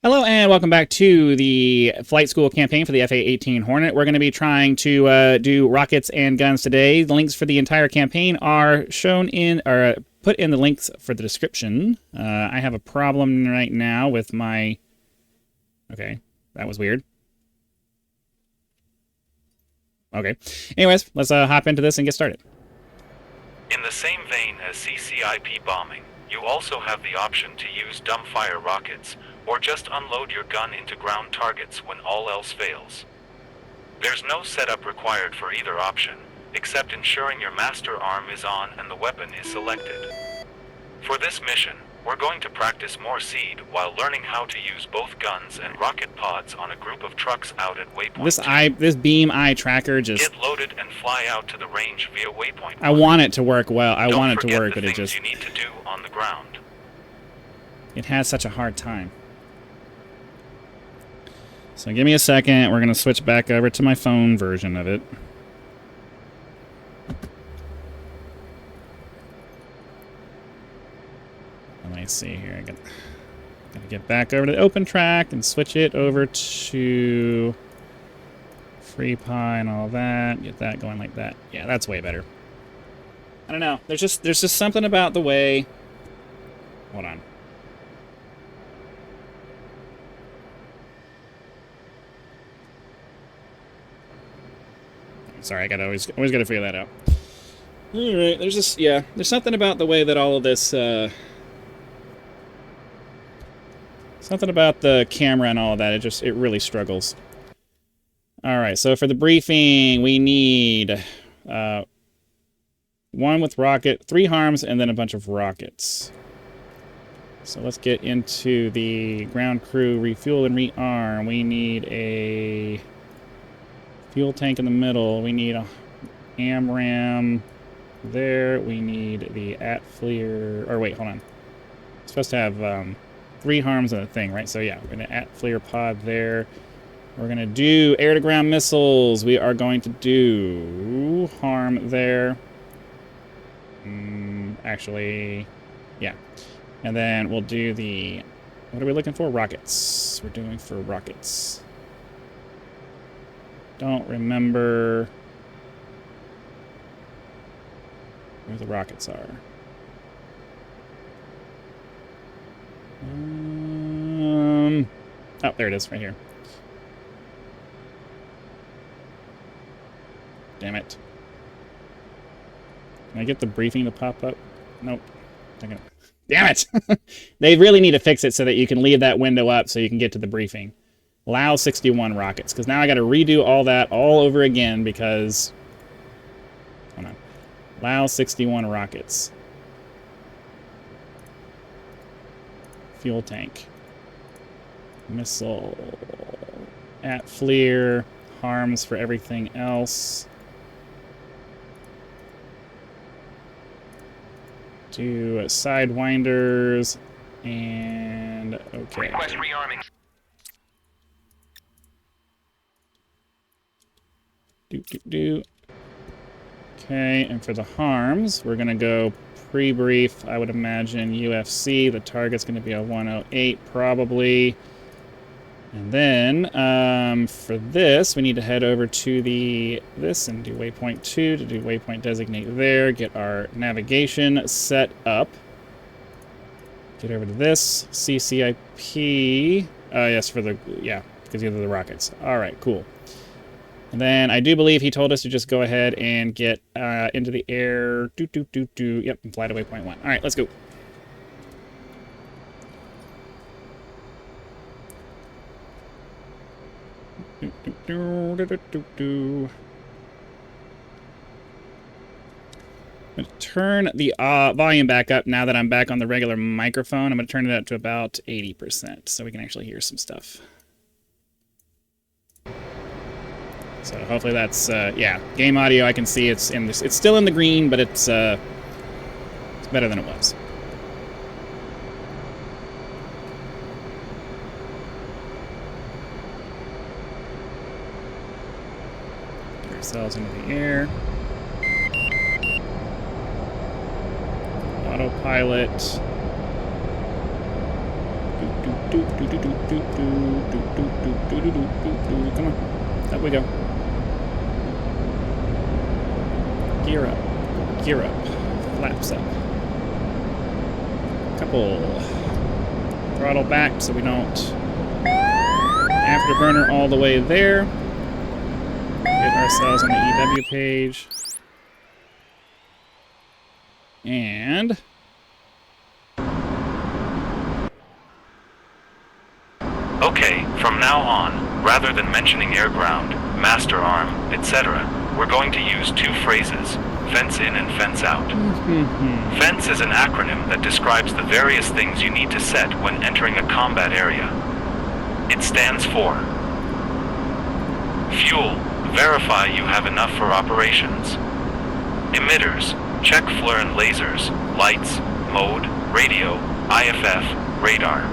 Hello and welcome back to the flight school campaign for the A-18 Hornet. We're going to be trying to do rockets and guns today. The links for the entire campaign are shown in, or put in the links for the description. I have a problem right now with my... Okay, that was weird. Okay. Anyways, let's hop into this and get started. In the same vein as CCIP bombing, you also have the option to use dumbfire rockets, or just unload your gun into ground targets when all else fails. There's no setup required for either option, except ensuring your master arm is on and the weapon is selected. For this mission, we're going to practice more seed while learning how to use both guns and rocket pods on a group of trucks out at waypoint This beam eye tracker just... Get loaded and fly out to the range via waypoint 1. I want it to work well. I Don't want it to forget work, the but it things just... you need to do on the ground. It has such a hard time. So give me a second. We're going to switch back over to my phone version of it. Let me see here. I got to get back over to open track and switch it over to free pie and all that. Get that going like that. Yeah, that's way better. I don't know. There's just something about the way... Hold on. Sorry, I always gotta figure that out. All right, there's just there's something about the way that all of this, something about the camera and all of that. It really struggles. All right, so for the briefing, we need one with rocket, 3 harms, and then a bunch of rockets. So let's get into the ground crew refuel and rearm. We need a fuel tank in the middle. We need a AMRAM there. We need the AT-FLIR. Or wait, hold on. It's supposed to have 3 harms in the thing, right? So yeah, we're going to AT-FLIR pod there. We're going to do air-to-ground missiles. We are going to do harm there. Actually, yeah. And then we'll do the... What are we looking for? Rockets. We're doing for rockets. Don't remember where the rockets are. Oh, there it is, right here. Damn it. Can I get the briefing to pop up? Nope. Damn it! They really need to fix it so that you can leave that window up so you can get to the briefing. Allow 61 rockets, because now I got to redo all that all over again because... Hold on. Allow 61 rockets. Fuel tank. Missile. AT-FLIR. Harms for everything else. Do sidewinders. And... Okay. Request rearming. Okay, and for the harms, we're going to go pre-brief, I would imagine, UFC. The target's going to be a 108, probably. And then, for this, we need to head over to this and do waypoint 2 to do waypoint designate there, get our navigation set up. Get over to this, CCIP. Yes, because these are the rockets. All right, cool. And then I do believe he told us to just go ahead and get into the air. Yep, and fly to waypoint 1. All right, let's go. I'm going to turn the volume back up now that I'm back on the regular microphone. I'm going to turn it up to about 80% so we can actually hear some stuff. So hopefully that's, yeah, game audio, I can see it's still in the green, but it's better than it was. Get ourselves into the air. Autopilot. Come on. Up we go. Gear up. Gear up. Flaps up. Couple. Throttle back so we don't afterburner all the way there. Get ourselves on the EW page. And Okay, from now on, rather than mentioning air ground, master arm, etc., we're going to use two phrases, fence in and fence out. Fence is an acronym that describes the various things you need to set when entering a combat area. It stands for fuel, verify you have enough for operations. Emitters, check FLIR and lasers, lights, mode, radio, IFF, radar.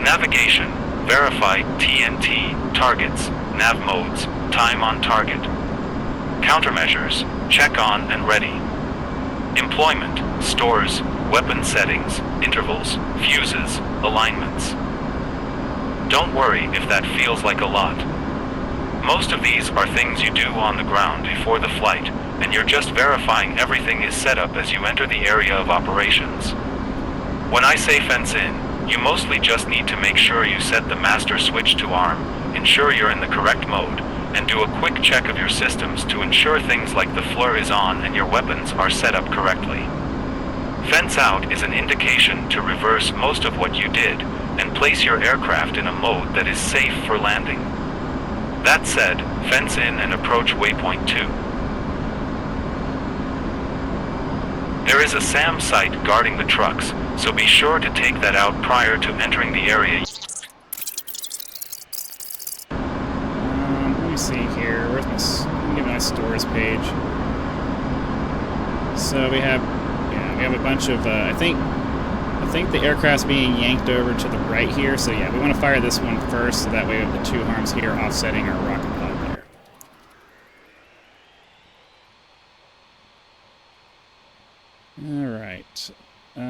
Navigation, verify TNT, targets, nav modes, time on target. Countermeasures, check on and ready. Employment, stores, weapon settings, intervals, fuses, alignments. Don't worry if that feels like a lot. Most of these are things you do on the ground before the flight, and you're just verifying everything is set up as you enter the area of operations. When I say fence in, you mostly just need to make sure you set the master switch to arm, ensure you're in the correct mode, and do a quick check of your systems to ensure things like the FLIR is on and your weapons are set up correctly. Fence out is an indication to reverse most of what you did and place your aircraft in a mode that is safe for landing. That said, fence in and approach waypoint 2. There is a SAM site guarding the trucks, so be sure to take that out prior to entering the area. let me see here. Where's my? Let me get my stores page. So we have a bunch of. I think the aircraft's being yanked over to the right here. So yeah, we want to fire this one first, so that way we have the two harms here offsetting our rocket pod there. All right. I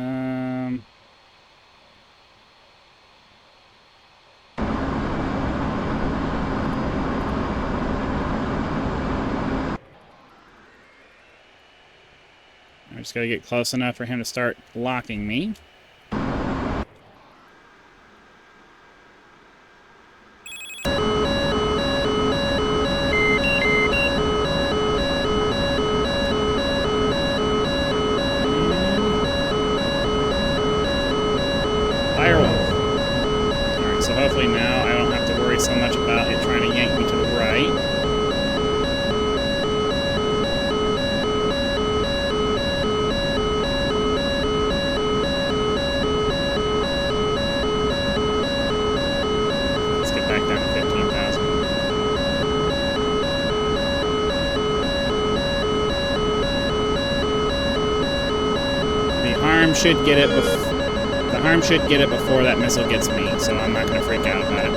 just gotta get close enough for him to start blocking me. So hopefully now I don't have to worry so much about it trying to yank me to the right. Let's get back down to 15,000. The harm should get it before. The harm should get it before that missile gets me, so I'm not going to freak out about it.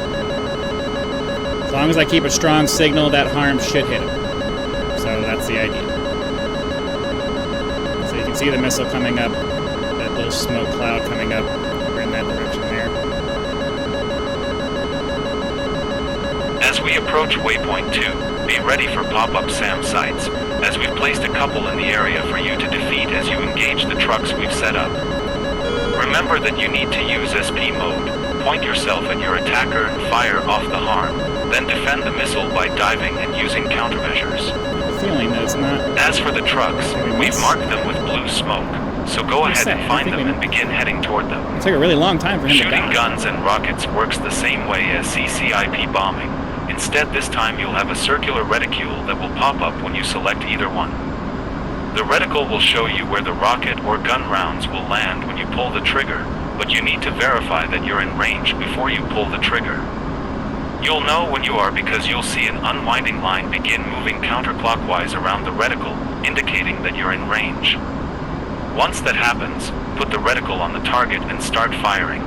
As long as I keep a strong signal, that harm should hit him. So that's the idea. So you can see the missile coming up, that little smoke cloud coming up over in that direction there. As we approach waypoint 2, be ready for pop-up SAM sites, as we've placed a couple in the area for you to defeat as you engage the trucks we've set up. Remember that you need to use SP mode, point yourself at your attacker and fire off the harm, then defend the missile by diving and using countermeasures. I have a feeling that it's not... As for the trucks, we've marked them with blue smoke, so go ahead and find them and begin heading toward them. It took a really long time for him to die. Shooting guns and rockets works the same way as CCIP bombing. Instead, this time you'll have a circular reticule that will pop up when you select either one. The reticle will show you where the rocket or gun rounds will land when you pull the trigger, but you need to verify that you're in range before you pull the trigger. You'll know when you are because you'll see an unwinding line begin moving counterclockwise around the reticle, indicating that you're in range. Once that happens, put the reticle on the target and start firing.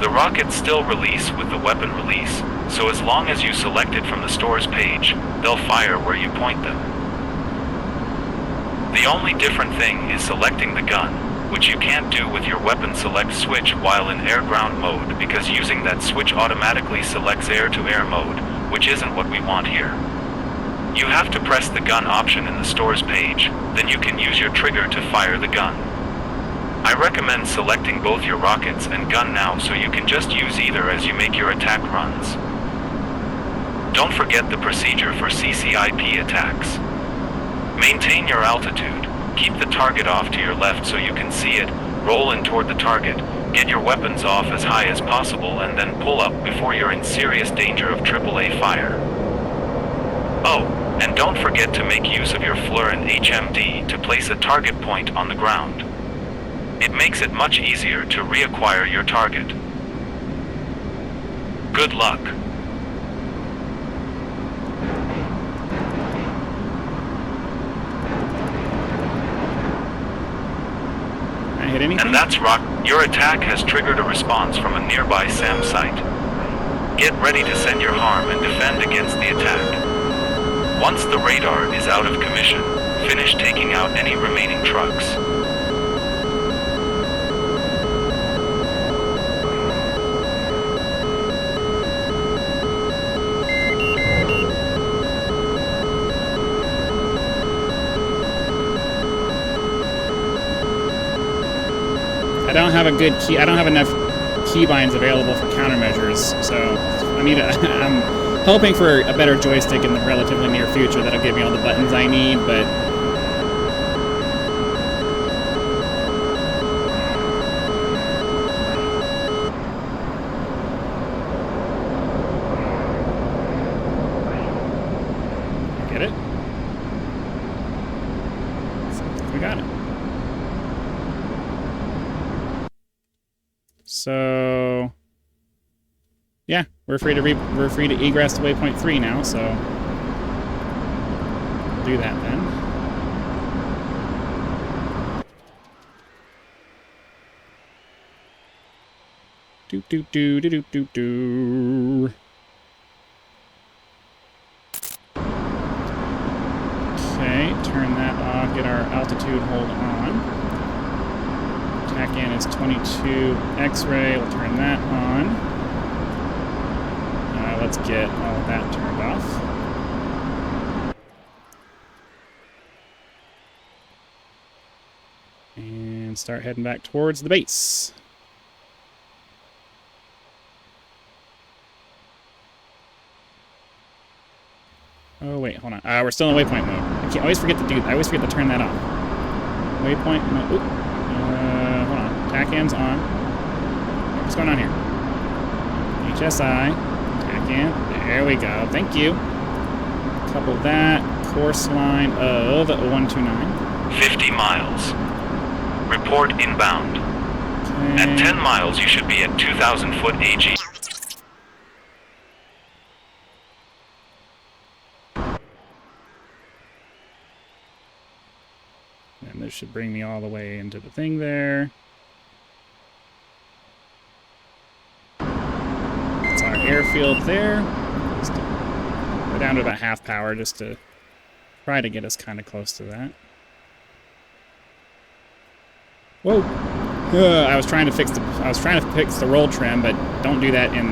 The rockets still release with the weapon release, so as long as you select it from the store's page, they'll fire where you point them. The only different thing is selecting the gun. which you can't do with your weapon select switch while in air-ground mode because using that switch automatically selects air-to-air mode, which isn't what we want here. You have to press the gun option in the stores page, then you can use your trigger to fire the gun. I recommend selecting both your rockets and gun now so you can just use either as you make your attack runs. Don't forget the procedure for CCIP attacks. Maintain your altitude, keep the target off to your left so you can see it, roll in toward the target, get your weapons off as high as possible and then pull up before you're in serious danger of AAA fire. Oh, and don't forget to make use of your FLIR and HMD to place a target point on the ground. It makes it much easier to reacquire your target. Good luck. Hit anything? And that's rock. Your attack has triggered a response from a nearby SAM site. Get ready to send your harm and defend against the attack. Once the radar is out of commission, finish taking out any remaining trucks. I don't have a good key. I don't have enough keybinds available for countermeasures, so I'm hoping for a better joystick in the relatively near future that'll give me all the buttons I need, but get it? We got it. So yeah, we're free to egress to waypoint 3 now, so we'll do that then. Do do do do do do do. Okay, turn that off. Get our altitude hold on. Tack in is 22 X-ray. We'll turn that on. Let's get all of that turned off. And start heading back towards the base. Oh wait, hold on. We're still in waypoint mode. I always forget to turn that off. Waypoint mode. Oop. Hold on. Tack ends on. What's going on here? HSI. Tack in. There we go. Thank you. Couple that. Course line of 129. 50 miles. Report inbound. Okay. At 10 miles, you should be at 2,000 foot AG. And this should bring me all the way into the thing there. That's our airfield there. Just go down to about half power just to try to get us kind of close to that. Whoa! I was trying to fix the roll trim, but don't do that in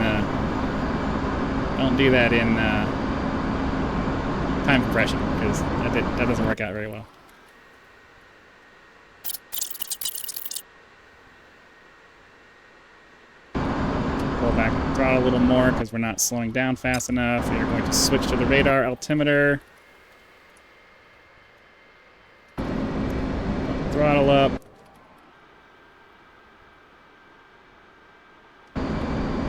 time compression because that doesn't work out very well. Pull back the throttle a little more because we're not slowing down fast enough. We are going to switch to the radar altimeter. Throttle up.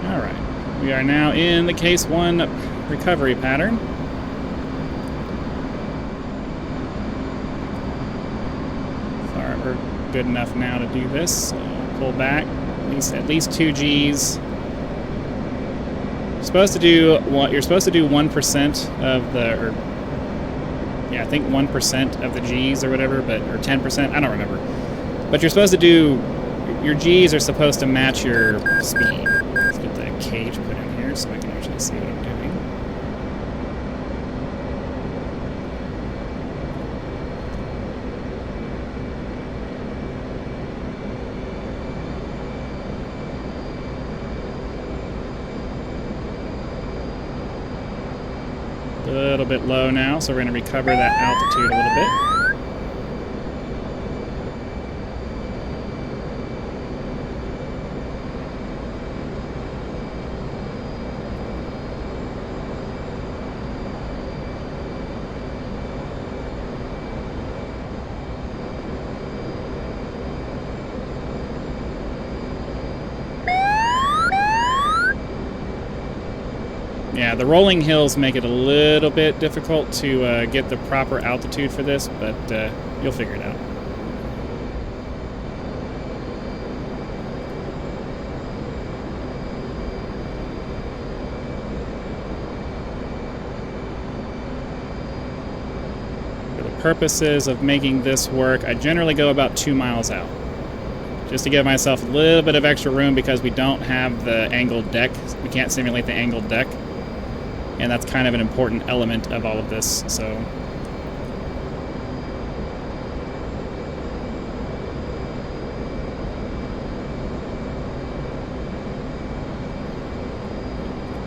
Alright. We are now in the Case 1 recovery pattern. We're good enough now to do this. So pull back. At least 2 Gs. You're supposed to do 1% of the, or yeah, I think 1% of the Gs or whatever, or 10%, I don't remember. But you're supposed to do, your Gs are supposed to match your speed. Let's get the cage put in here so I can actually see what I'm doing. A little bit low now, so we're going to recover that altitude a little bit. Yeah, the rolling hills make it a little bit difficult to get the proper altitude for this, but you'll figure it out. For the purposes of making this work, I generally go about 2 miles out, just to give myself a little bit of extra room because we don't have the angled deck. We can't simulate the angled deck. And that's kind of an important element of all of this, so.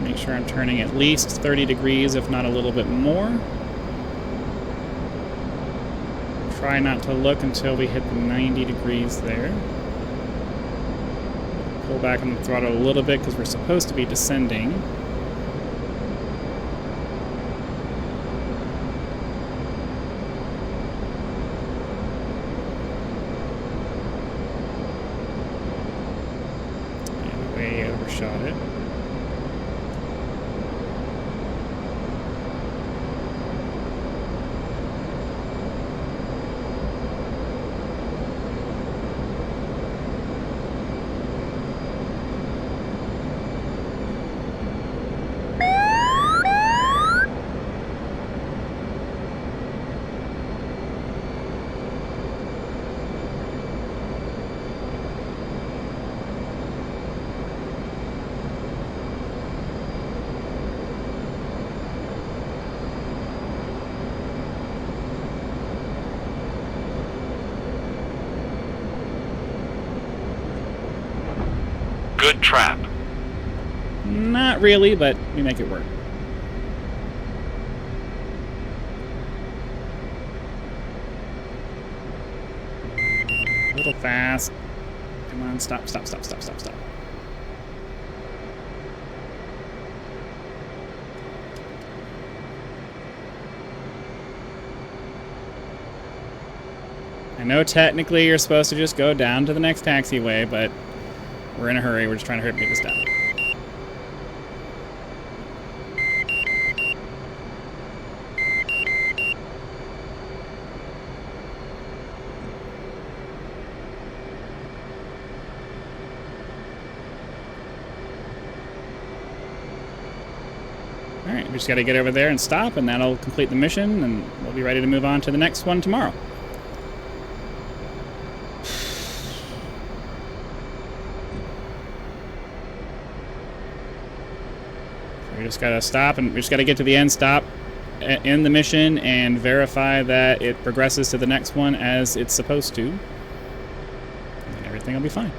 Make sure I'm turning at least 30 degrees, if not a little bit more. Try not to look until we hit the 90 degrees there. Pull back on the throttle a little bit because we're supposed to be descending. Overshot it. Good trap. Not really, but we make it work. A little fast. Come on, stop, stop, stop, stop, stop, stop. I know technically you're supposed to just go down to the next taxiway, but we're in a hurry. We're just trying to hurry up and get this done. Alright, we just got to get over there and stop, and that'll complete the mission, and we'll be ready to move on to the next one tomorrow. We just gotta stop, and we just gotta get to the end stop in the mission and verify that it progresses to the next one as it's supposed to, and everything will be fine.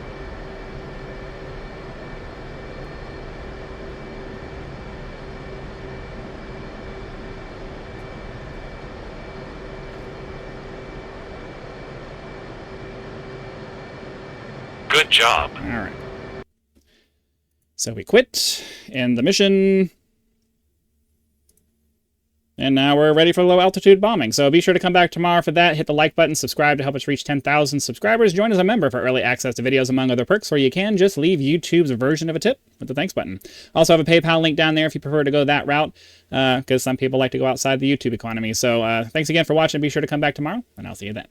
Good job. All right. So we quit, end the mission, and now we're ready for low altitude bombing. So be sure to come back tomorrow for that. Hit the like button, subscribe to help us reach 10,000 subscribers. Join as a member for early access to videos, among other perks, where you can just leave YouTube's version of a tip with the thanks button. Also have a PayPal link down there if you prefer to go that route, because some people like to go outside the YouTube economy. So thanks again for watching. Be sure to come back tomorrow, and I'll see you then.